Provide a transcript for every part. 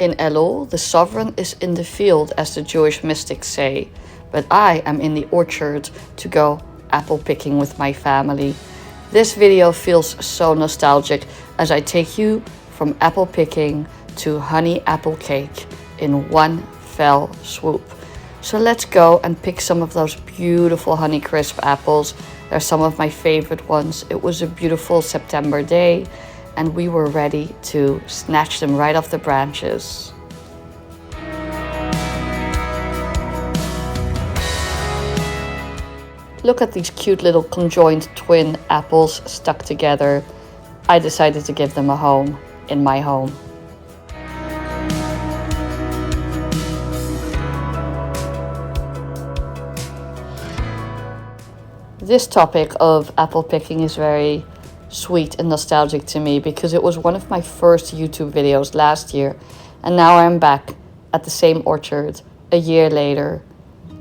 In Elul, the sovereign is in the field, as the Jewish mystics say, but I am in the orchard to go apple picking with my family. This video feels so nostalgic as I take you from apple picking to honey apple cake in one fell swoop. So let's go and pick some of those beautiful Honeycrisp apples. They're some of my favorite ones. It was a beautiful September day and we were ready to snatch them right off the branches. Look at these cute little conjoined twin apples stuck together. I decided to give them a home in my home. This topic of apple picking is very sweet and nostalgic to me because it was one of my first YouTube videos last year, and now I'm back at the same orchard a year later.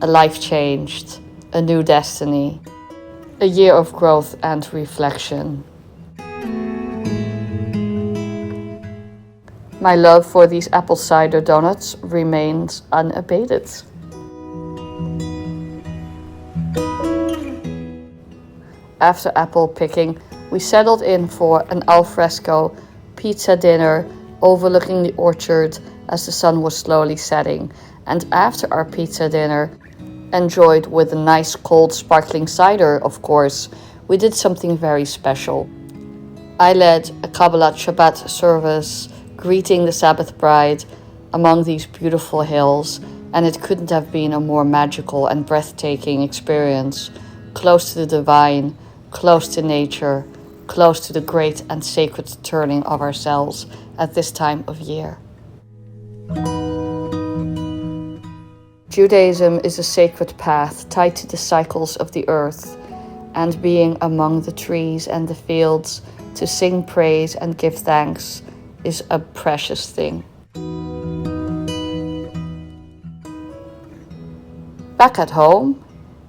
A life changed, a new destiny, a year of growth and reflection. My love for these apple cider donuts remains unabated. After apple picking, we settled in for an alfresco pizza dinner overlooking the orchard as the sun was slowly setting. And after our pizza dinner, enjoyed with a nice cold sparkling cider, of course, we did something very special. I led a Kabbalat Shabbat service greeting the Sabbath bride among these beautiful hills, and it couldn't have been a more magical and breathtaking experience, close to the divine, close to nature, close to the great and sacred turning of ourselves at this time of year. Judaism is a sacred path tied to the cycles of the earth, and being among the trees and the fields to sing praise and give thanks is a precious thing. Back at home,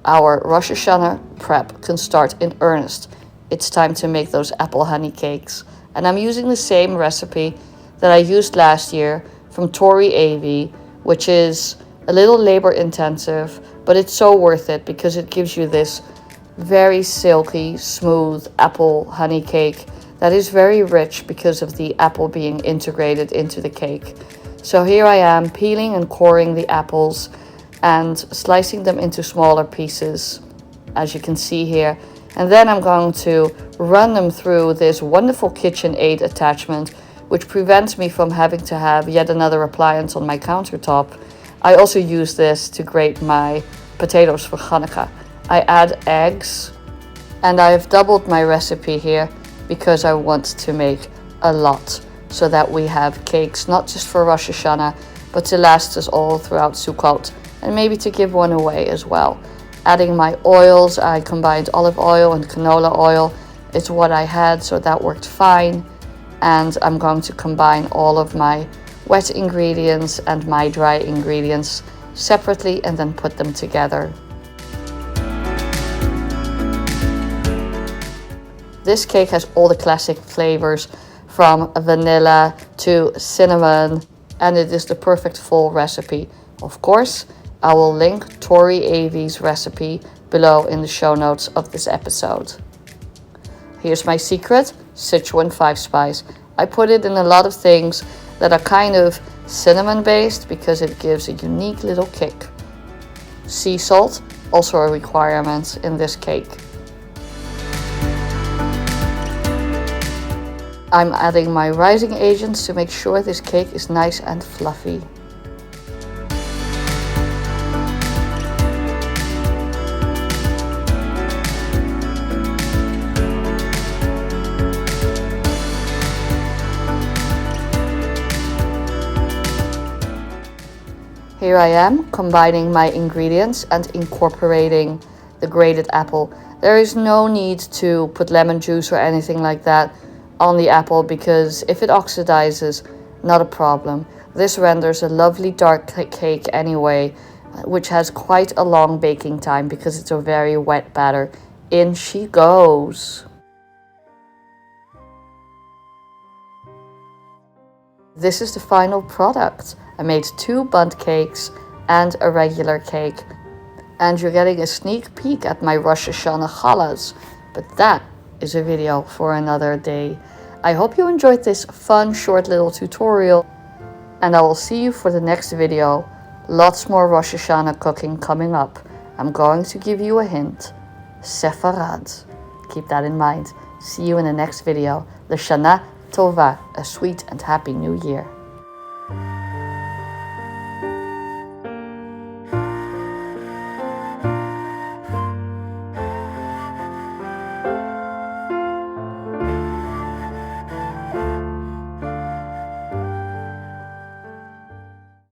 our Rosh haShanah prep can start in earnest. It's time to make those apple honey cakes, and I'm using the same recipe that I used last year from Tori Avey, which is a little labor intensive, but it's so worth it because it gives you this very silky, smooth apple honey cake that is very rich because of the apple being integrated into the cake. So here I am peeling and coring the apples and slicing them into smaller pieces, as you can see here. And then I'm going to run them through this wonderful KitchenAid attachment, which prevents me from having to have yet another appliance on my countertop. I also use this to grate my potatoes for Hanukkah. I add eggs, and I've doubled my recipe here because I want to make a lot so that we have cakes not just for Rosh haShanah, but to last us all throughout Sukkot, and maybe to give one away as well. Adding my oils, I combined olive oil and canola oil. It's what I had, so that worked fine. And I'm going to combine all of my wet ingredients and my dry ingredients separately and then put them together. This cake has all the classic flavors from vanilla to cinnamon, and it is the perfect full recipe. Of course, I will link Tori Avey's recipe below in the show notes of this episode. Here's my secret, Sichuan 5-spice. I put it in a lot of things that are kind of cinnamon based because it gives a unique little kick. Sea salt, also a requirement in this cake. I'm adding my rising agents to make sure this cake is nice and fluffy. Here I am combining my ingredients and incorporating the grated apple. There is no need to put lemon juice or anything like that on the apple because if it oxidizes, not a problem. This renders a lovely dark cake anyway, which has quite a long baking time because it's a very wet batter. In she goes. This is the final product. I made 2 bundt cakes and a regular cake. And you're getting a sneak peek at my Rosh Hashanah challahs. But that is a video for another day. I hope you enjoyed this fun, short little tutorial. And I will see you for the next video. Lots more Rosh Hashanah cooking coming up. I'm going to give you a hint. Sefarad. Keep that in mind. See you in the next video. L'Shana Tova. A sweet and happy new year.